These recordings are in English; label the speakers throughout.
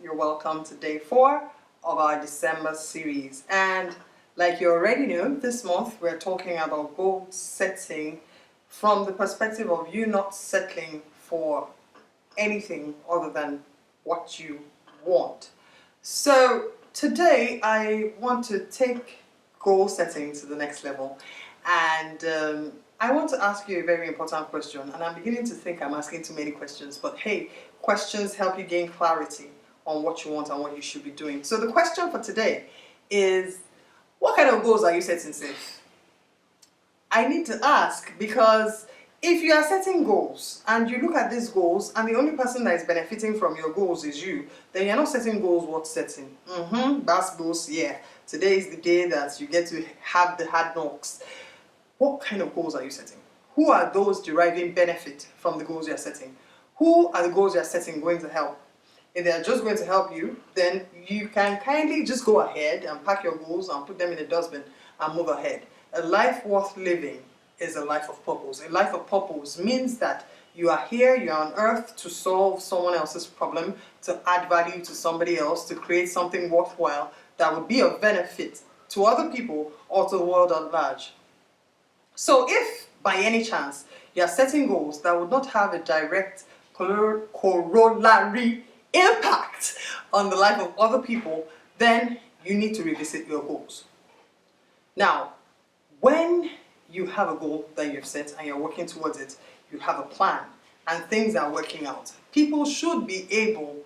Speaker 1: You're welcome to day 4 of our December series. And like you already know, this month we're talking about goal setting from the perspective of you not settling for anything other than what you want. So today I want to take goal setting to the next level, and I want to ask you a very important question, and I'm beginning to think I'm asking too many questions, but hey, questions help you gain clarity on what you want and what you should be doing. So the question for today is, what kind of goals are you setting, Safe? I need to ask because if you are setting goals and you look at these goals and the only person that is benefiting from your goals is you, then you're not setting goals worth setting. That's goals, yeah. Today is the day that you get to have the hard knocks. What kind of goals are you setting? Who are those deriving benefit from the goals you're setting? Who are the goals you're setting going to help? If they're just going to help you, then you can kindly just go ahead and pack your goals and put them in a dustbin and move ahead. A life worth living is a life of purpose. A life of purpose means that you are here, you are on earth to solve someone else's problem, to add value to somebody else, to create something worthwhile that would be of benefit to other people or to the world at large. So if by any chance you are setting goals that would not have a direct corollary impact on the life of other people, then you need to revisit your goals. Now, when you have a goal that you've set and you're working towards it, you have a plan and things are working out, people should be able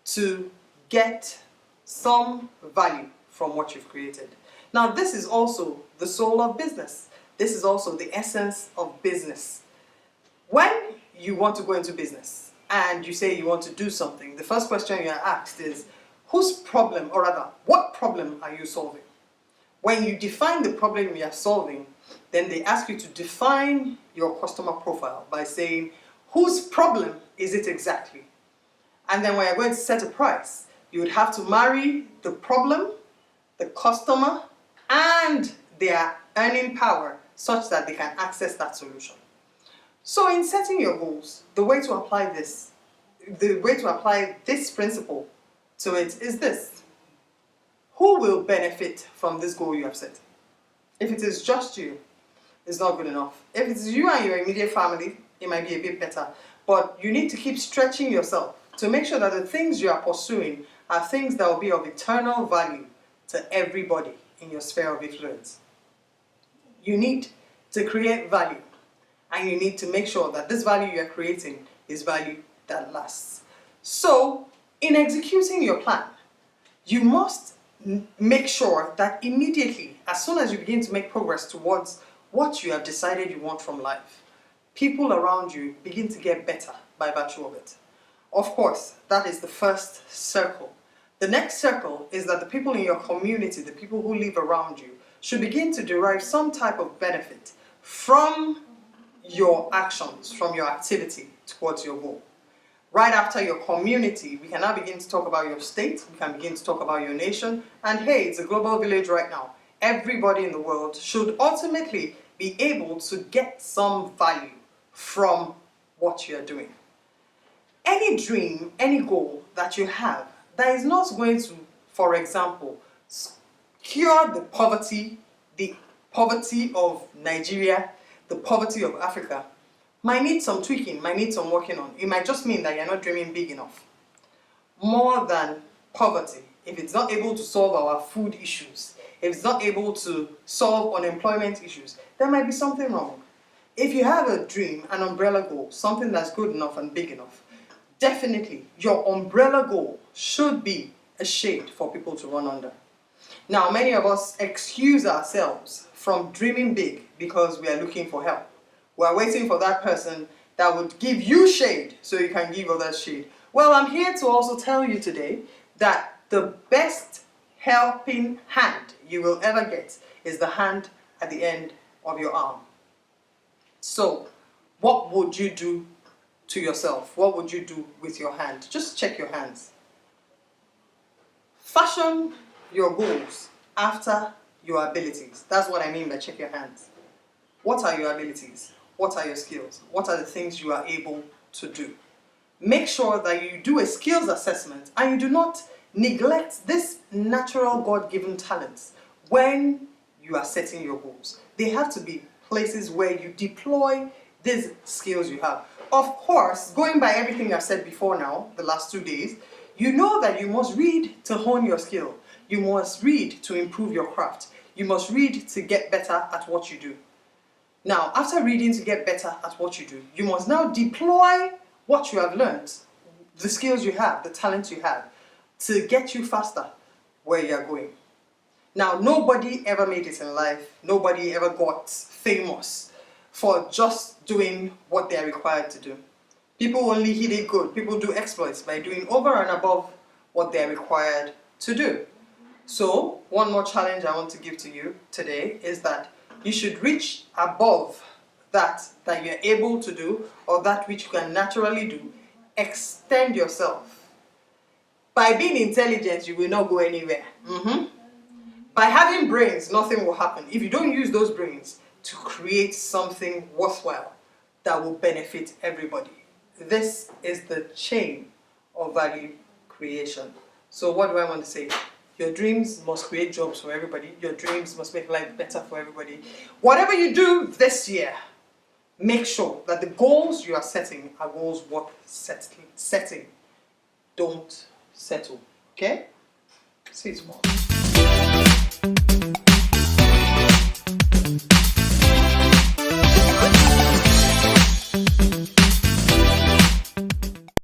Speaker 1: to get some value from what you've created. Now, this is also the soul of business. This is also the essence of business. When you want to go into business and you say you want to do something, the first question you're asked is, whose problem, or rather, what problem are you solving? When you define the problem you are solving, then they ask you to define your customer profile by saying, whose problem is it exactly? And then when you're going to set a price, you would have to marry the problem, the customer, and their earning power such that they can access that solution. So in setting your goals, the way to apply this principle to it is this. Who will benefit from this goal you have set? If it is just you, it's not good enough. If it's you and your immediate family, it might be a bit better. But you need to keep stretching yourself to make sure that the things you are pursuing are things that will be of eternal value to everybody in your sphere of influence. You need to create value, and you need to make sure that this value you're creating is value that lasts. So, in executing your plan, you must make sure that immediately, as soon as you begin to make progress towards what you have decided you want from life, people around you begin to get better by virtue of it. Of course, that is the first circle. The next circle is that the people in your community, the people who live around you, should begin to derive some type of benefit from your actions, from your activity towards your goal. Right after your community, we can now begin to talk about your state, we can begin to talk about your nation, and hey, it's a global village right now. Everybody in the world should ultimately be able to get some value from what you're doing. Any dream, any goal that you have that is not going to, for example, cure the poverty of Nigeria, the poverty of Africa, might need some tweaking, might need some working on. It might just mean that you're not dreaming big enough. More than poverty, if it's not able to solve our food issues, if it's not able to solve unemployment issues, there might be something wrong. If you have a dream, an umbrella goal, something that's good enough and big enough, definitely your umbrella goal should be a shade for people to run under. Now, many of us excuse ourselves from dreaming big because we are looking for help. We are waiting for that person that would give you shade so you can give others shade. Well, I'm here to also tell you today that the best helping hand you will ever get is the hand at the end of your arm. So, what would you do to yourself? What would you do with your hand? Just check your hands. Fashion your goals after your abilities. That's what I mean by check your hands. What are your abilities? What are your skills? What are the things you are able to do? make sure that you do a skills assessment and you do not neglect this natural God-given talents when you are setting your goals. They have to be places where you deploy these skills you have. Of course, going by everything I've said before now, the last 2 days, you know that you must read to hone your skill. You must read to improve your craft. You must read to get better at what you do. Now, after reading to get better at what you do, you must now deploy what you have learned, the skills you have, the talents you have, to get you faster where you're going. Now, nobody ever made it in life. Nobody ever got famous for just doing what they're required to do. People only hit it good. People do exploits by doing over and above what they're required to do. So, one more challenge I want to give to you today is that you should reach above that you're able to do, or that which you can naturally do. Extend yourself. By being intelligent, you will not go anywhere. By having brains, nothing will happen if you don't use those brains to create something worthwhile that will benefit everybody. This is the chain of value creation. So what do I want to say? Your dreams must create jobs for everybody. Your dreams must make life better for everybody. Whatever you do this year, make sure that the goals you are setting are goals worth setting. Don't settle. Okay? See you tomorrow.